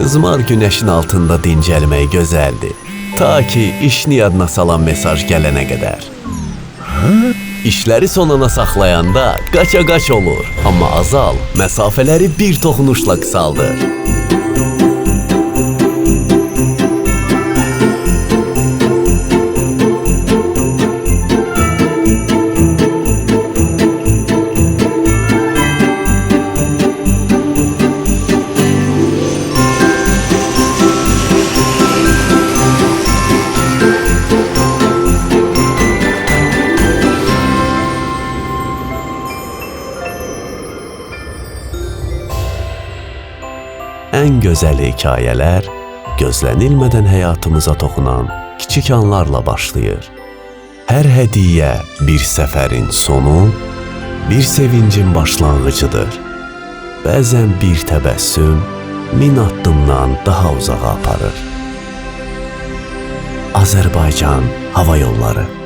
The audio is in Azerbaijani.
Qızmar günəşin altında dincəlmək gözəldir. Ta ki işini yadına salan mesaj gələnə qədər. İşləri sonuna saxlayanda qaça-qaç olur. Amma Azal məsafələri bir toxunuşla qısaldır. Ən gözəl hekayələr gözlənilmədən həyatımıza toxunan kiçik anlarla başlayır. Hər hədiyyə bir səfərin sonu, bir sevincin başlanğıcıdır. Bəzən bir təbəssüm 1000 addımdan daha uzağa aparır. Azərbaycan Hava Yolları